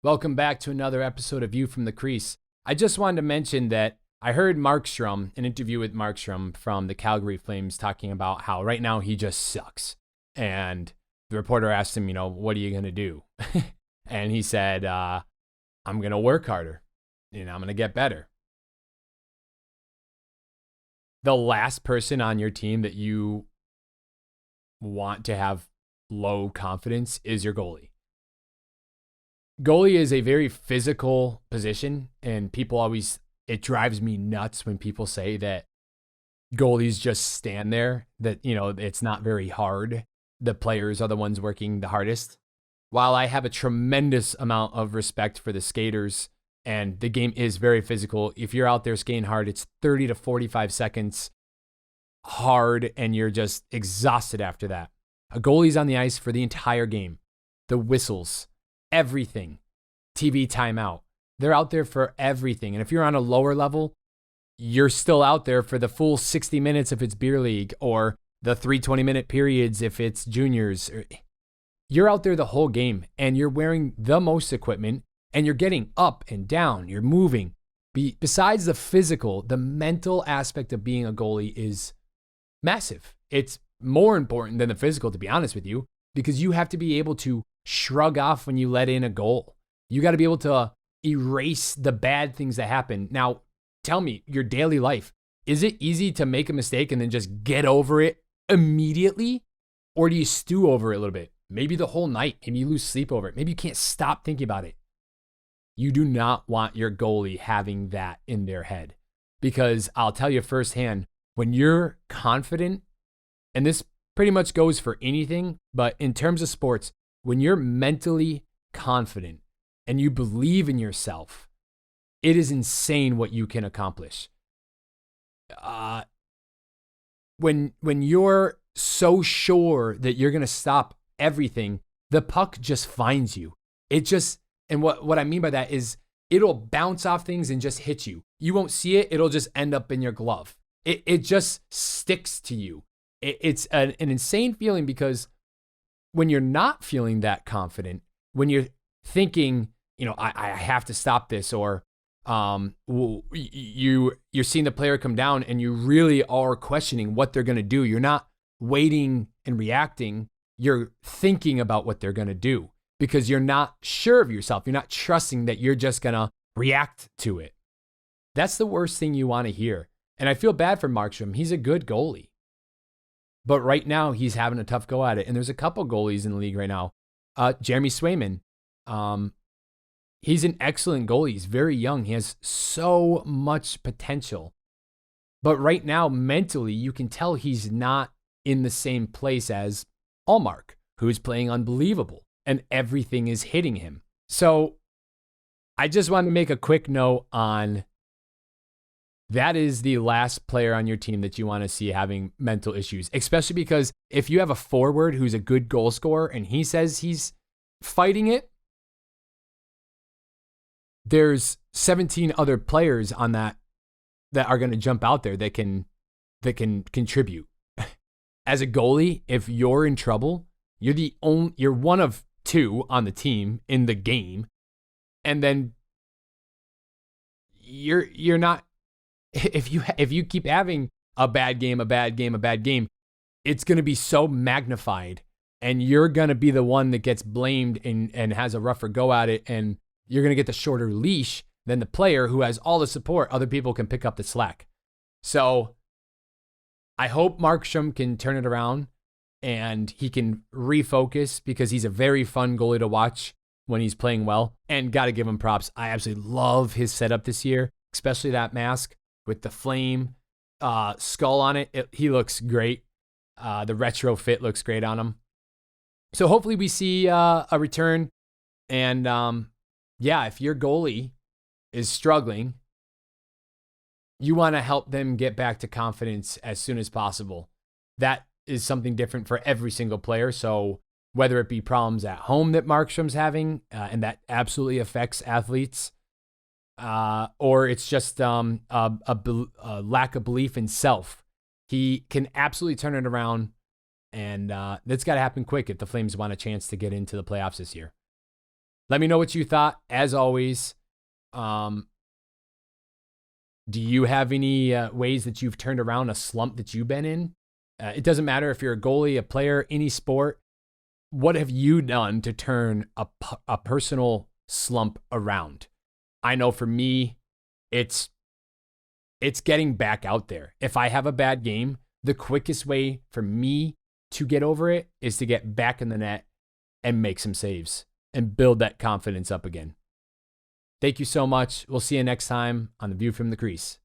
Welcome back to another episode of View from the Crease. I just wanted to mention that I heard Markstrom, an interview with Markstrom from the Calgary Flames, talking about how right now he just sucks. And the reporter asked him, what are you going to do? And he said, I'm going to work harder. I'm going to get better. The last person on your team that you want to have low confidence is your goalie. Goalie is a very physical position, and it drives me nuts when people say that goalies just stand there, that, it's not very hard. The players are the ones working the hardest. While I have a tremendous amount of respect for the skaters, and the game is very physical, if you're out there skating hard, it's 30 to 45 seconds hard, and you're just exhausted after that. A goalie's on the ice for the entire game. The whistles, everything, TV timeout. They're out there for everything. And if you're on a lower level, you're still out there for the full 60 minutes if it's beer league, or the 320-minute periods if it's juniors. You're out there the whole game, and you're wearing the most equipment, and you're getting up and down. You're moving. Besides the physical, the mental aspect of being a goalie is massive. It's more important than the physical, to be honest with you, because you have to be able to shrug off when you let in a goal. You got to be able to erase the bad things that happen. Now, tell me, your daily life, is it easy to make a mistake and then just get over it immediately? Or do you stew over it a little bit? Maybe the whole night, maybe you lose sleep over it. Maybe you can't stop thinking about it. You do not want your goalie having that in their head, because I'll tell you firsthand, when you're confident, and this pretty much goes for anything, but in terms of sports, when you're mentally confident and you believe in yourself, it is insane what you can accomplish. When you're so sure that you're going to stop everything, the puck just finds you. And what I mean by that is it'll bounce off things and just hit you. You won't see it. It'll just end up in your glove. It just sticks to you. It's an insane feeling, because when you're not feeling that confident, when you're thinking, I have to stop this, or you're seeing the player come down and you really are questioning what they're going to do. You're not waiting and reacting. You're thinking about what they're going to do, because you're not sure of yourself. You're not trusting that you're just going to react to it. That's the worst thing you want to hear. And I feel bad for Markstrom. He's a good goalie. But right now, he's having a tough go at it. And there's a couple goalies in the league right now. Jeremy Swayman, he's an excellent goalie. He's very young. He has so much potential. But right now, mentally, you can tell he's not in the same place as Allmark, who's playing unbelievable, and everything is hitting him. So I just wanted to make a quick note on that is the last player on your team that you want to see having mental issues, especially because if you have a forward who's a good goal scorer and he says he's fighting it, there's 17 other players on that are going to jump out there that can contribute. As a goalie, if you're in trouble, you're one of two on the team in the game, and then you're not. If you keep having a bad game, it's going to be so magnified, and you're going to be the one that gets blamed and has a rougher go at it, and you're going to get the shorter leash than the player who has all the support. Other people can pick up the slack. So I hope Markstrom can turn it around and he can refocus, because he's a very fun goalie to watch when he's playing well, and got to give him props. I absolutely love his setup this year, especially that mask with the flame skull on it. He looks great. The retro fit looks great on him. So hopefully we see a return. And if your goalie is struggling, you want to help them get back to confidence as soon as possible. That is something different for every single player. So whether it be problems at home that Markstrom's having, and that absolutely affects athletes, or it's just a lack of belief in self, he can absolutely turn it around, and that's got to happen quick if the Flames want a chance to get into the playoffs this year. Let me know what you thought. As always, do you have any ways that you've turned around a slump that you've been in? It doesn't matter if you're a goalie, a player, any sport. What have you done to turn a personal slump around? I know for me, it's getting back out there. If I have a bad game, the quickest way for me to get over it is to get back in the net and make some saves and build that confidence up again. Thank you so much. We'll see you next time on The View from the Crease.